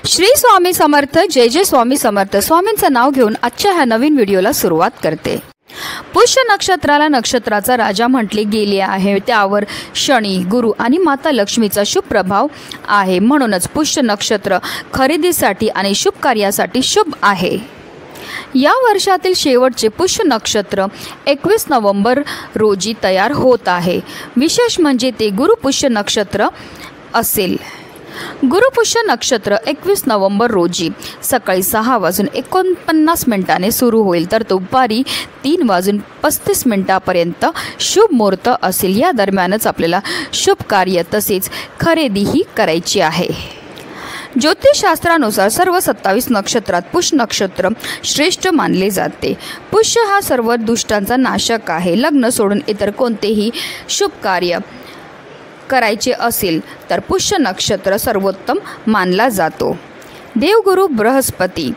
श्री स्वामी समर्थ। जय जय स्वामी समर्थ। स्वामींचं नाव घेऊन आजच्या ह्या नवीन व्हिडिओला सुरुवात करते। पुष्य नक्षत्राला नक्षत्राचा राजा म्हटले गेले आहे। त्यावर शनी, गुरु आणि माता लक्ष्मीचा शुभ प्रभाव आहे। म्हणूनच पुष्य नक्षत्र खरेदीसाठी आणि शुभ कार्यासाठी शुभ आहे। या वर्षातील शेवटचे पुष्य नक्षत्र 21 नोव्हेंबर रोजी तयार होत आहे। विशेष म्हणजे ते गुरुपुष्य नक्षत्र असेल। गुरुपुष्य नक्षत्र 21 नोव्हेंबर रोजी सकाळी 6:49 सुरू होईल, तर दुपारी 3:35 पर्यंत शुभ मुहूर्त असेल। या दरम्यानच आपल्याला शुभ कार्य तसेच खरेदीही करायची आहे। ज्योतिषशास्त्रानुसार सर्व 27 नक्षत्रात पुष्य नक्षत्र श्रेष्ठ मानले जाते। पुष्य हा सर्व दुष्टांचा नाशक आहे। लग्न सोडून इतर कोणतेही शुभ कार्य करायचे असेल तर पुष्य नक्षत्र सर्वोत्तम मानला जातो। देवगुरु बृहस्पती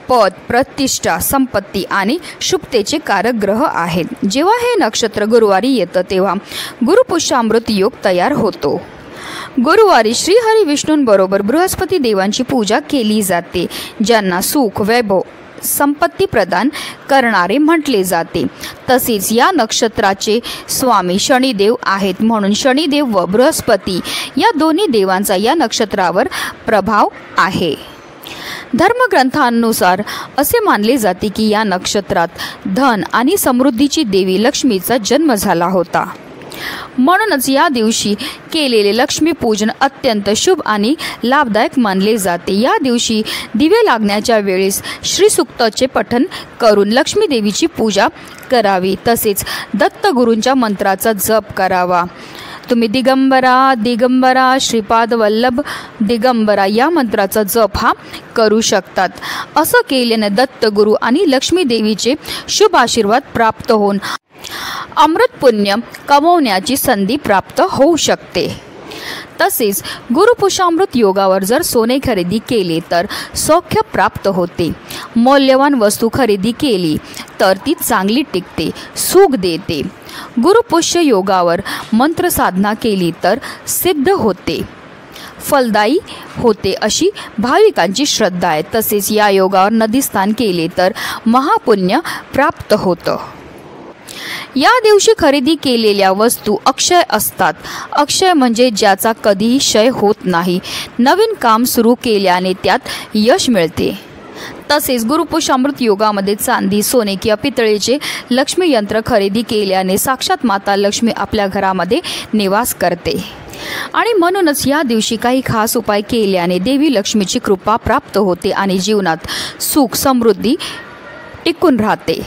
पद, प्रतिष्ठा, संपत्ती आणि शुभतेचे कारक ग्रह आहेत। जेव्हा हे नक्षत्र गुरुवारी येतं तेव्हा गुरुपुष्यामृत योग तयार होतो। गुरुवारी श्री हरी विष्णूंबरोबर बृहस्पती देवांची पूजा केली जाते, ज्यांना सुख, वैभव, संपत्ती प्रदान करणारे म्हटले जाते। तसेच या नक्षत्राचे स्वामी शनिदेव आहेत, म्हणून शनिदेव व बृहस्पती या दोन्ही देवांचा या नक्षत्रावर प्रभाव आहे। धर्मग्रंथांनुसार असे मानले जाते की या नक्षत्रात धन आणि समृद्धीची देवी लक्ष्मीचा जन्म झाला होता। म्हणूनच या दिवशी केलेले लक्ष्मी पूजन अत्यंत शुभ आणि लाभदायक मानले जाते। या दिवशी दिवे लागण्याच्या वेळेस श्री सूक्ताचे पठण करून लक्ष्मी देवीची पूजा करावी। तसेच दत्तगुरूंच्या मंत्राचा जप करावा। तुम्ही दिगंबरा दिगंबरा श्रीपाद वल्लभ दिगंबरा या मंत्राचा जप हा करू शकतात। असं केल्याने दत्तगुरू आणि लक्ष्मी देवीचे शुभ आशीर्वाद प्राप्त होऊन अमृत पुण्य कमवण्याची संधी प्राप्त होऊ शकते। तसेच गुरुपुष्यामृत योगावर जर सोने खरेदी केले तर सौख्य प्राप्त होते। मौल्यवान वस्तू खरेदी केली तर ती चांगली टिकते, सुख देते। गुरुपुष्य योगावर मंत्र साधना केली तर सिद्ध होते, फलदायी होते अशी भाविकांची श्रद्धा आहे। तसेच या योगावर नदी स्नान केले तर महापुण्य प्राप्त होतं। या दिवशी खरेदी केलेल्या वस्तू अक्षय असतात। अक्षय म्हणजे ज्याचा कधीही क्षय होत नाही। नवीन काम सुरू केल्याने त्यात यश मिळते। तसेच गुरुपुष्यामृत योगामध्ये चांदी, सोने किंवा पितळेचे लक्ष्मी यंत्र खरेदी केल्याने साक्षात माता लक्ष्मी आपल्या घरामध्ये निवास करते आणि म्हणूनच या दिवशी काही खास उपाय केल्याने देवी लक्ष्मीची कृपा प्राप्त होते आणि जीवनात सुख समृद्धी टिकून राहते।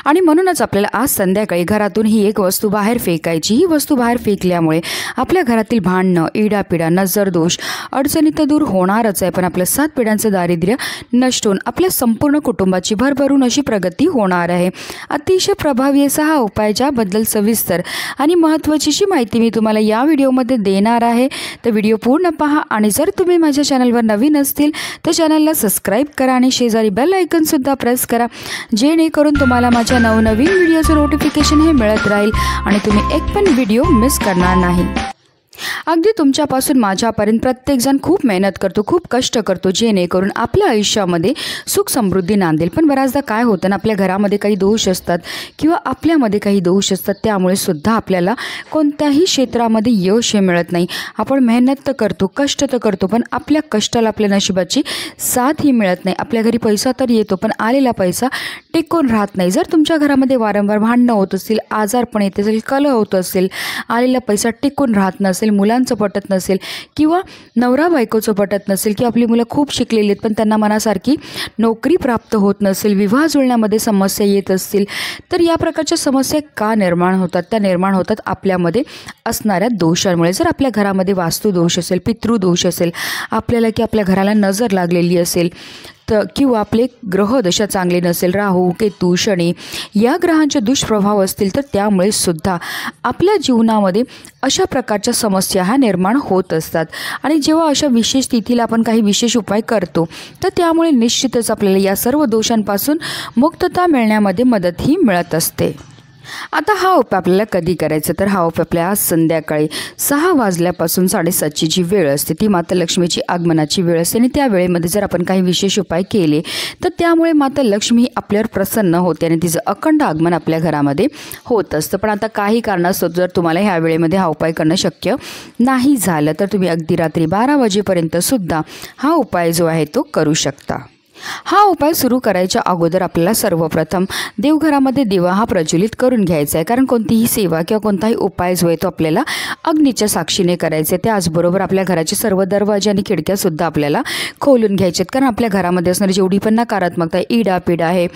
आणि म्हणूनच आपल्याला आज संध्याकाळी घरातून ही एक वस्तू बाहेर फेकायची। ही वस्तू बाहेर फेकल्यामुळे आपल्या घरातील भांडणं, इडापिडा, नजरदोष, अडचणी तर दूर होणारच आहे, पण आपल्या 7 पिढ्यांचं दारिद्र्य नष्ट होऊन आपल्या संपूर्ण कुटुंबाची भरभरून अशी प्रगती होणार आहे। अतिशय प्रभावी असा हा उपाय, ज्याबद्दल सविस्तर आणि महत्त्वाची माहिती मी तुम्हाला या व्हिडिओमध्ये देणार आहे। तर व्हिडिओ पूर्ण पहा आणि जर तुम्ही माझ्या चॅनलवर नवीन असतील तर चॅनलला सबस्क्राईब करा आणि शेजारी बेल आयकॉनसुद्धा प्रेस करा, जेणेकरून तुम्हाला माझ्या नवनवीन व्हिडिओचं नोटिफिकेशन हे मिळत राहील आणि तुम्ही एक पण व्हिडिओ मिस करणार नाही। अगदी तुमच्यापासून माझ्यापर्यंत प्रत्येकजण खूप मेहनत करतो, खूप कष्ट करतो, जेणेकरून आपल्या आयुष्यामध्ये सुख समृद्धी नांदेल। पण बऱ्याचदा काय होतं ना, आपल्या घरामध्ये काही दोष असतात किंवा आपल्यामध्ये काही दोष असतात, त्यामुळे सुद्धा आपल्याला कोणत्याही क्षेत्रामध्ये यश हे मिळत नाही। आपण मेहनत तर करतो, कष्ट तर करतो, पण आपल्या कष्टाला आपल्या नशिबाची साथ ही मिळत नाही। आपल्या घरी पैसा तर येतो, पण आलेला पैसा टिकून राहत नाही। जर तुमच्या घरामध्ये वारंवार भांडणं होत असतील, आजारपण येत असेल, कलह होत असेल, आलेला पैसा टिकून राहत नसेल, मुलांचं पटत नसेल किंवा नवरा बायकोचं पटत नसेल किंवा आपली मुलं खूप शिकलेली आहेत पण त्यांना मनासारखी नोकरी प्राप्त होत नसेल, विवाह जुळण्यामध्ये समस्या येत असतील, तर या प्रकारच्या समस्या का निर्माण होतात? त्या निर्माण होतात आपल्यामध्ये असणाऱ्या दोषांमुळे। जर आपल्या घरामध्ये वास्तुदोष असेल, पितृदोष असेल, आपल्याला की आपल्या घराला नजर लागलेली असेल किंवा आपले ग्रहदशा चांगले नसेल, राहू, केतू, शनी या ग्रहांचे दुष्प्रभाव असतील, तर त्यामुळे सुद्धा आपल्या जीवनामध्ये अशा प्रकारच्या समस्या ह्या निर्माण होत असतात। आणि जेव्हा अशा विशेष तिथीला आपण काही विशेष उपाय करतो तर त्यामुळे निश्चितच आपल्याला या सर्व दोषांपासून मुक्तता मिळण्यामध्ये मदतही मिळत असते। आता हा उपाय आपल्याला कधी करायचा, तर हा उपाय आपल्या आज संध्याकाळी 6 वाजल्यापासून 7:30ची जी वेळ असते ती माता लक्ष्मीची आगमनाची वेळ असते आणि त्या वेळेमध्ये जर आपण काही विशेष उपाय केले तर त्यामुळे माता लक्ष्मी आपल्यावर प्रसन्न होते आणि तिचं अखंड आगमन आपल्या घरामध्ये होत असतं. पण आता काही कारणास्तव जर तुम्हाला ह्या वेळेमध्ये हा उपाय करणं शक्य नाही झालं तर तुम्ही अगदी रात्री 12 वाजेपर्यंत सुद्धा हा उपाय जो आहे तो करू शकता. हा उपाय सुरू करायच्या अगोदर आपल्याला सर्वप्रथम देवघरामध्ये दिवा हा प्रज्वलित करून घ्यायचा आहे, कारण कोणतीही सेवा किंवा कोणताही उपाय जो आहे तो आपल्याला अग्नीच्या साक्षीने करायचा आहे. त्याचबरोबर आपल्या घराचे सर्व दरवाजे आणि खिडक्यासुद्धा आपल्याला खोलून घ्यायचे आहेत, कारण आपल्या घरामध्ये असणारी जेवढी पण नकारात्मकता आहे, इडापिडा आहे,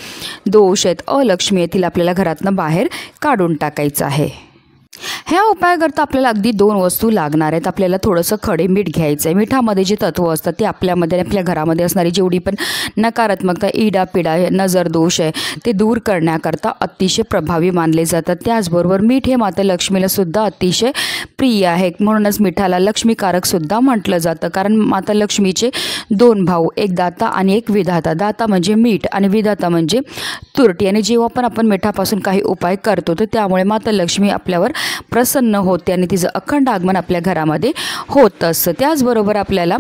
दोष आहेत, अलक्ष्मी आहे, तिला आपल्याला घरातनं बाहेर काढून टाकायचं आहे. ह्या उपायाकरता आपल्याला अगदी 2 वस्तू लागणार आहेत. आपल्याला थोडंसं खडे मीठ घ्यायचं आहे. मिठामध्ये जे तत्व असतात ते आपल्यामध्ये आपल्या घरामध्ये असणारी जेवढी पण नकारात्मकता, इडापिडा, नजर दोष आहे ते दूर करण्याकरता अतिशय प्रभावी मानले जातात. त्याचबरोबर मीठ हे माता लक्ष्मीला सुद्धा अतिशय प्रिय आहे, म्हणूनच मिठाला लक्ष्मीकारकसुद्धा म्हटलं जातं. कारण माता लक्ष्मीचे 2 भाऊ, एक दाता आणि एक विधाता. दाता म्हणजे मीठ आणि विधाता म्हणजे तुरटी. आणि जेव्हा पण आपण मिठापासून काही उपाय करतो तर त्यामुळे माता लक्ष्मी आपल्यावर प्रसन्न होते आणि तिचं अखंड आगमन आपल्या घरामध्ये होत असतं. त्याचबरोबर आपल्याला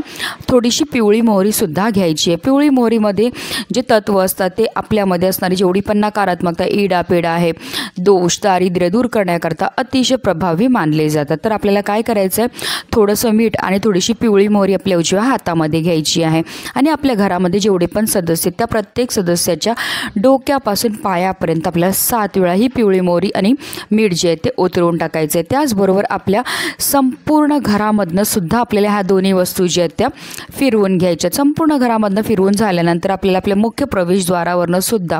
थोडीशी पिवळी मोहरीसुद्धा घ्यायची आहे. पिवळी मोहरीमध्ये जे तत्व असतात ते आपल्यामध्ये असणारी जेवढी पण नकारात्मकता, इडापिडा आहे, दोष, दारिद्र्य दूर करण्याकरता अतिशय प्रभावी मानले जातात. तर आपल्याला काय करायचं आहे, थोडंसं मीठ आणि थोडीशी पिवळी मोहरी आपल्या उजव्या हातामध्ये घ्यायची आहे आणि आपल्या घरामध्ये जेवढे पण सदस्य त्या प्रत्येक सदस्याच्या डोक्यापासून पायापर्यंत आपल्याला 7 वेळा ही पिवळी मोहरी आणि मीठ जे आहे ते उतरवून टाकायचे. त्याचबरोबर आपल्या संपूर्ण घरामधनं सुद्धा आपल्याला ह्या दोन्ही वस्तू ज्या आहेत त्या फिरवून घ्यायच्या. संपूर्ण घरामधनं फिरवून झाल्यानंतर आपल्याला आपल्या मुख्य प्रवेशद्वारावरनं सुद्धा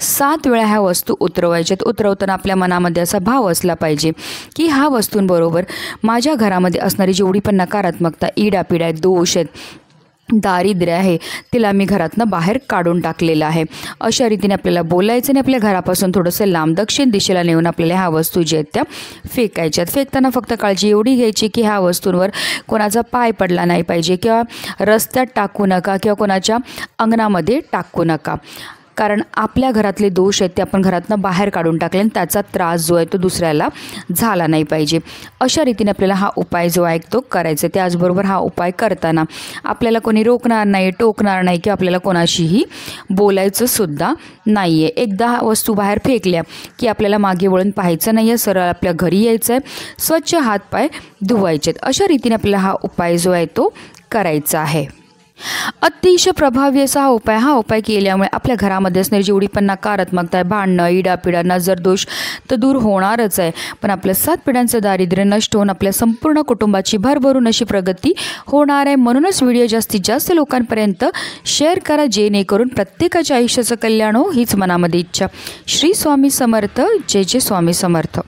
7 वेळा ह्या वस्तू उतरवायच्यात. उतरवताना आपल्या मनामध्ये असा भाव असला पाहिजे की ह्या वस्तूंबरोबर माझ्या घरामध्ये असणारी जेवढी पण नकारात्मकता, इडापिडा आहे, दोष आहेत, दारिद्र्य आहे, तिला मी घरातनं बाहेर काढून टाकलेलं आहे. अशा रीतीने आपल्याला बोलायचं आणि आपल्या घरापासून थोडंसं लांब दक्षिण दिशेला नेऊन आपल्याला ह्या वस्तू ज्या आहेत त्या फेकायच्यात. फेकताना फक्त काळजी एवढी घ्यायची की ह्या वस्तूंवर कोणाचा पाय पडला नाही पाहिजे किंवा रस्त्यात टाकू नका किंवा कोणाच्या अंगणामध्ये टाकू नका, कारण आपल्या घरातले दोष आहेत ते आपण घरातनं बाहेर काढून टाकले आणि त्याचा त्रास जो आहे तो दुसऱ्याला झाला नाही पाहिजे. अशा रीतीने आपल्याला हा उपाय जो आहे तो करायचा. त्याचबरोबर हा उपाय करताना आपल्याला कोणी रोखणार नाही, टोकणार नाही किंवा आपल्याला कोणाशीही बोलायचं सुद्धा नाही आहे. एकदा वस्तू बाहेर फेकल्या की आपल्याला मागे वळून पाहायचं नाही आहे, सरळ आपल्या घरी यायचं आहे, स्वच्छ हातपाय धुवायचे. अशा रीतीने आपल्याला हा उपाय जो आहे तो करायचा आहे. अतिशय प्रभावी असा हा उपाय केल्यामुळे आपल्या घरामध्ये असणारी जेवढी पण नकारात्मकता आहे, भांडणं, इडापिडा, नजर दोष तर दूर होणारच आहे, पण आपल्या 7 पिढ्यांचं दारिद्र्य नष्ट होऊन आपल्या संपूर्ण कुटुंबाची भरभरून अशी प्रगती होणार आहे. म्हणूनच व्हिडिओ जास्तीत जास्त लोकांपर्यंत शेअर करा, जेणेकरून प्रत्येकाच्या आयुष्याचं कल्याण हो हीच मनामध्ये इच्छा. श्री स्वामी समर्थ. जय जय स्वामी समर्थ.